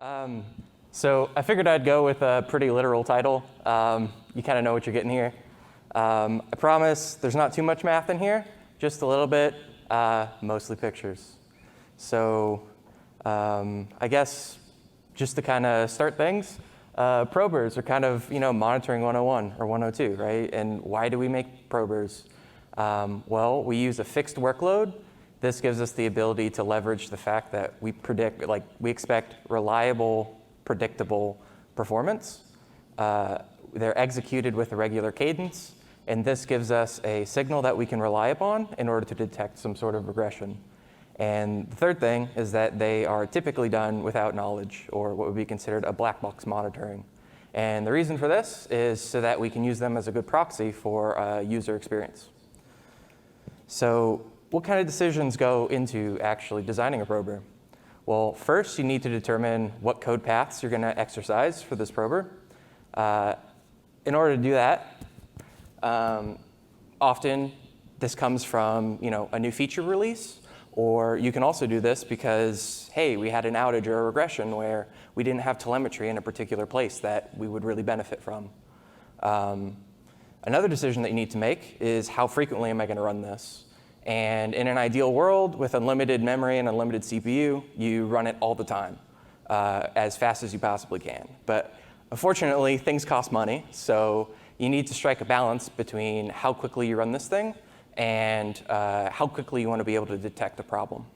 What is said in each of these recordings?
So I figured I'd go with a pretty literal title. You kind of know what you're getting here. I promise there's not too much math in here, just a little bit, mostly pictures. So I guess just to kind of start things, probers are kind of, monitoring 101 or 102, right? And why do we make probers? Well, we use a fixed workload. This gives us the ability to leverage the fact that we we expect reliable, predictable performance. They're executed with a regular cadence, and this gives us a signal that we can rely upon in order to detect some sort of regression. And the third thing is that they are typically done without knowledge, or what would be considered a black box monitoring. And the reason for this is so that we can use them as a good proxy for user experience. So what kind of decisions go into actually designing a prober? Well, first, you need to determine what code paths you're going to exercise for this prober. In order to do that, often this comes from a new feature release, or you can also do this because, hey, we had an outage or a regression where we didn't have telemetry in a particular place that we would really benefit from. Another decision that you need to make is how frequently am I going to run this? And in an ideal world, with unlimited memory and unlimited CPU, you run it all the time, as fast as you possibly can. But unfortunately, things cost money, so you need to strike a balance between how quickly you run this thing and how quickly you want to be able to detect a problem.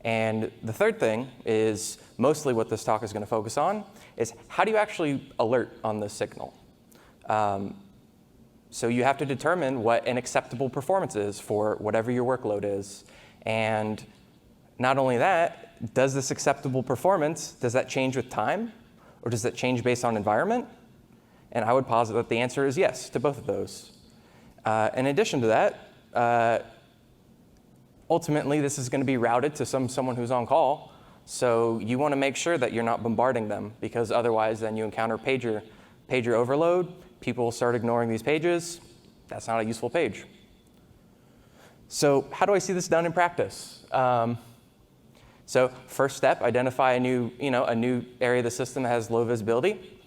And the third thing is mostly what this talk is going to focus on, is how do you actually alert on this signal? So you have to determine what an acceptable performance is for whatever your workload is. And not only that, does this acceptable performance, does that change with time? Or does that change based on environment? And I would posit that the answer is yes to both of those. In addition to that, ultimately this is going to be routed to someone who's on call. So you want to make sure that you're not bombarding them, because otherwise then you encounter pager overload. People start ignoring these pages. That's not a useful page. So how do I see this done in practice? So first step, identify a new area of the system that has low visibility.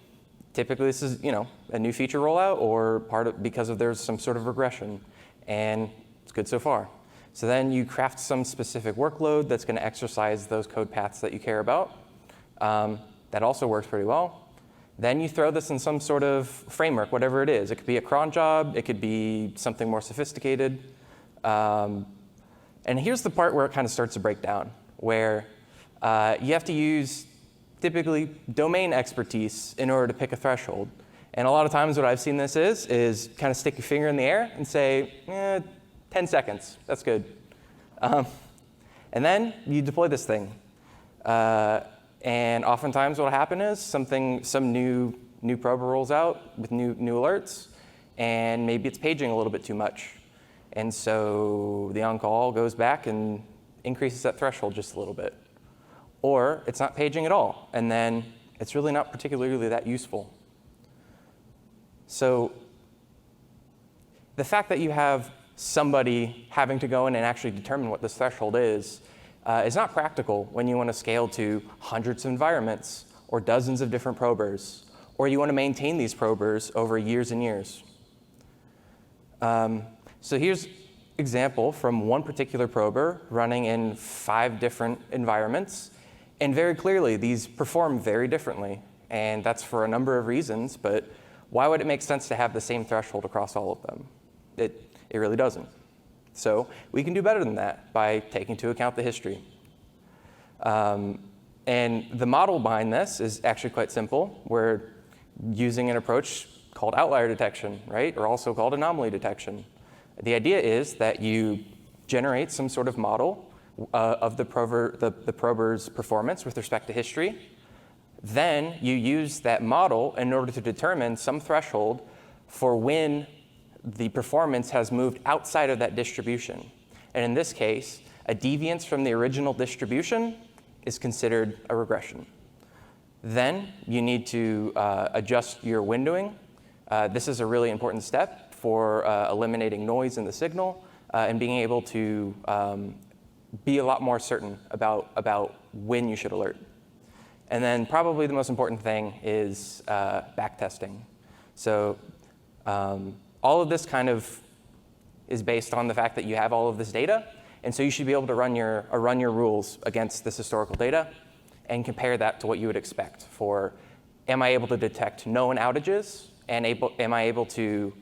Typically, this is a new feature rollout or because there's some sort of regression, and it's good so far. So then you craft some specific workload that's going to exercise those code paths that you care about. That also works pretty well. Then you throw this in some sort of framework, whatever it is. It could be a cron job. It could be something more sophisticated. And here's the part where it kind of starts to break down, where you have to use typically domain expertise in order to pick a threshold. And a lot of times what I've seen this is kind of stick your finger in the air and say, 10 seconds, that's good. And then you deploy this thing. And oftentimes what will happen is some new prober rolls out with new alerts, and maybe it's paging a little bit too much. And so the on-call goes back and increases that threshold just a little bit. Or it's not paging at all, and then it's really not particularly that useful. So the fact that you have somebody having to go in and actually determine what this threshold is not practical when you want to scale to hundreds of environments or dozens of different probers, or you want to maintain these probers over years and years. So here's an example from one particular prober running in 5 different environments. And very clearly, these perform very differently. And that's for a number of reasons. But why would it make sense to have the same threshold across all of them? It really doesn't. So we can do better than that by taking into account the history. And the model behind this is actually quite simple. We're using an approach called outlier detection, right? Or also called anomaly detection. The idea is that you generate some sort of model of the prober's performance with respect to history. Then you use that model in order to determine some threshold for when the performance has moved outside of that distribution. And in this case, a deviance from the original distribution is considered a regression. Then you need to adjust your windowing. This is a really important step for eliminating noise in the signal and being able to be a lot more certain about when you should alert. And then probably the most important thing is backtesting. So all of this kind of is based on the fact that you have all of this data. And so you should be able to run your rules against this historical data and compare that to what you would expect for, am I able to detect known outages, and am I able to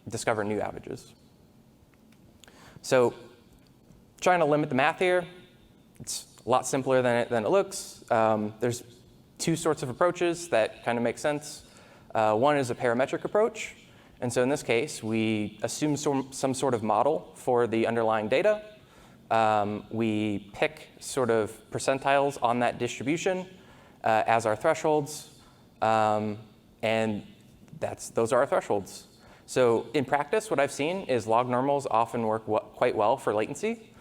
discover new outages? So trying to limit the math here, it's a lot simpler than it looks. There's two sorts of approaches that kind of make sense. One is a parametric approach. And so in this case, we assume some sort of model for the underlying data. We pick sort of percentiles on that distribution as our thresholds. And those are our thresholds. So in practice, what I've seen is log normals often work quite well for latency.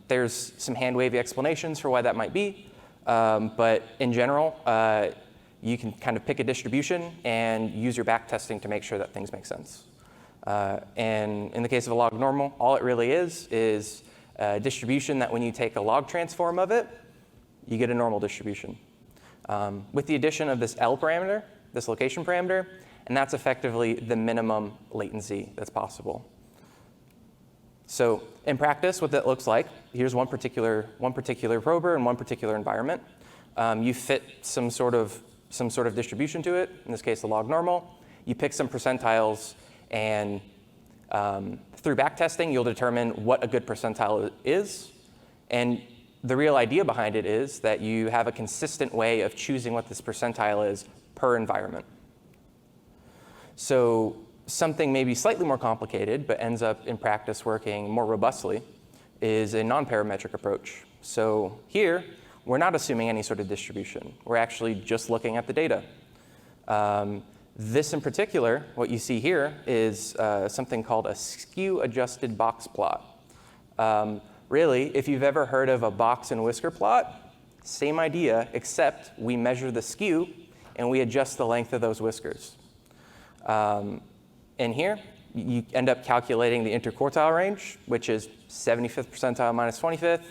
There's some hand-wavy explanations for why that might be. But in general, you can kind of pick a distribution and use your backtesting to make sure that things make sense. And in the case of a log normal, all it really is a distribution that when you take a log transform of it, you get a normal distribution. With the addition of this L parameter, this location parameter, and that's effectively the minimum latency that's possible. So in practice, what that looks like, here's one particular prober and one particular environment. You fit some sort of distribution to it, in this case, the log normal. You pick some percentiles, and through backtesting, you'll determine what a good percentile is. And the real idea behind it is that you have a consistent way of choosing what this percentile is per environment. So something maybe slightly more complicated, but ends up in practice working more robustly, is a non-parametric approach. So here, we're not assuming any sort of distribution. We're actually just looking at the data. This in particular, what you see here, is something called a skew-adjusted box plot. Really, if you've ever heard of a box and whisker plot, same idea, except we measure the skew and we adjust the length of those whiskers. And here, you end up calculating the interquartile range, which is 75th percentile minus 25th.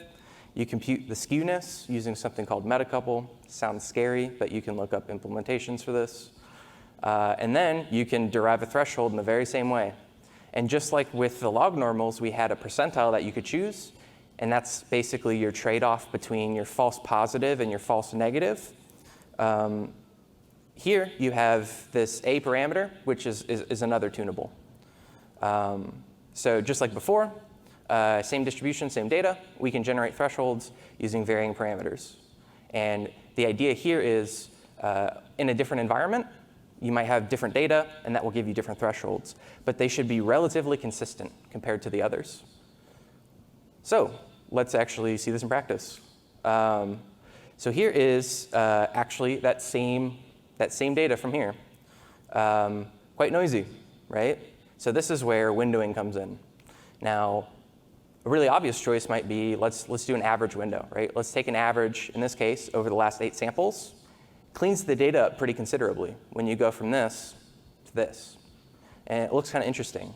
You compute the skewness using something called metacouple. Sounds scary, but you can look up implementations for this. And then you can derive a threshold in the very same way. And just like with the log normals, we had a percentile that you could choose. And that's basically your trade-off between your false positive and your false negative. Here, you have this A parameter, which is another tunable. So just like before, same distribution, same data, we can generate thresholds using varying parameters. And the idea here is, in a different environment, you might have different data, and that will give you different thresholds. But they should be relatively consistent compared to the others. So let's actually see this in practice. So here is actually that same data from here. Quite noisy, right? So this is where windowing comes in. Now, a really obvious choice might be, let's do an average window, right? Let's take an average, in this case, over the last 8 samples. Cleans the data up pretty considerably when you go from this to this. And it looks kind of interesting.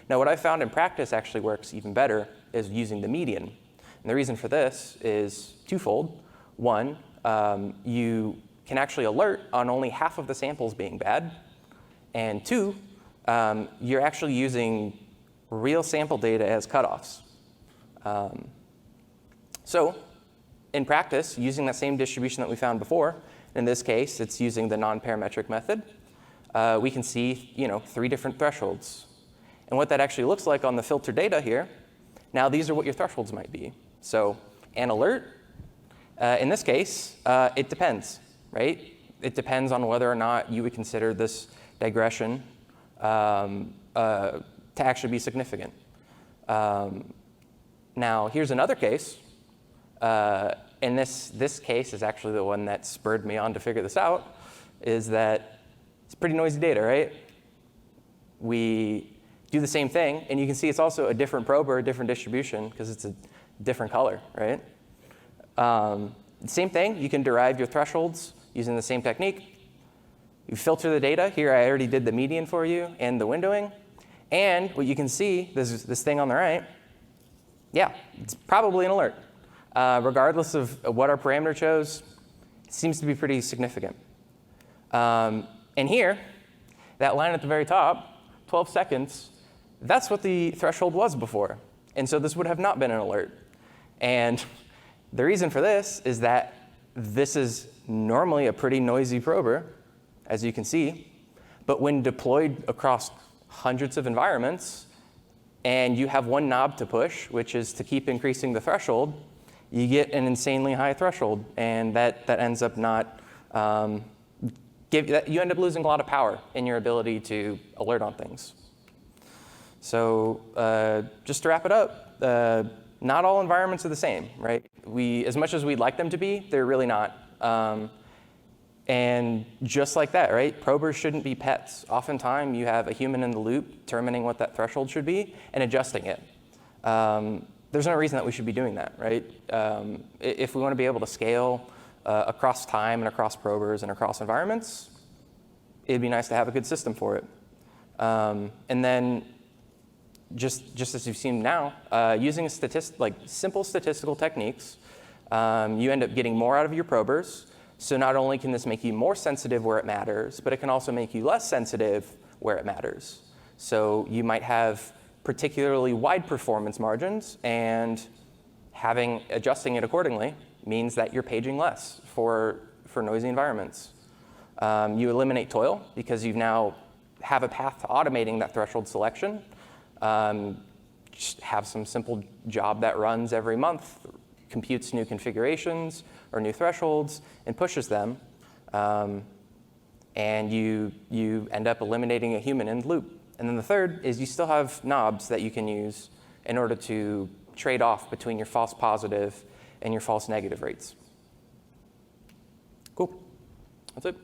Now, what I found in practice actually works even better is using the median. And the reason for this is twofold. One, you can actually alert on only half of the samples being bad. And two, you're actually using real sample data as cutoffs. So in practice, using that same distribution that we found before, in this case, it's using the non-parametric method, we can see 3 different thresholds. And what that actually looks like on the filter data here, now these are what your thresholds might be. So an alert, in this case, it depends, right? It depends on whether or not you would consider this digression to actually be significant. Now, here's another case. And this case is actually the one that spurred me on to figure this out, is that it's pretty noisy data, right? We do the same thing, and you can see it's also a different probe or a different distribution because it's a different color, right? Same thing, you can derive your thresholds using the same technique. You filter the data. Here, I already did the median for you and the windowing. And what you can see, this thing on the right, yeah, it's probably an alert. Regardless of what our parameter chose, seems to be pretty significant. And here, that line at the very top, 12 seconds, that's what the threshold was before. And so this would have not been an alert. And the reason for this is that this is normally a pretty noisy prober, as you can see. But when deployed across hundreds of environments, and you have one knob to push, which is to keep increasing the threshold, you get an insanely high threshold. And that ends up not, you end up losing a lot of power in your ability to alert on things. So just to wrap it up, not all environments are the same, right? As much as we'd like them to be, they're really not. And just like that, right? Probers shouldn't be pets. Oftentimes, you have a human in the loop determining what that threshold should be and adjusting it. There's no reason that we should be doing that, right? If we want to be able to scale across time and across probers and across environments, it'd be nice to have a good system for it. And then, just as you've seen now, using simple statistical techniques, you end up getting more out of your probers. So not only can this make you more sensitive where it matters, but it can also make you less sensitive where it matters. So you might have particularly wide performance margins, and adjusting it accordingly means that you're paging less for noisy environments. You eliminate toil because you now have a path to automating that threshold selection. Just have some simple job that runs every month, computes new configurations or new thresholds, and pushes them. And you end up eliminating a human in the loop. And then the third is you still have knobs that you can use in order to trade off between your false positive and your false negative rates. Cool. That's it.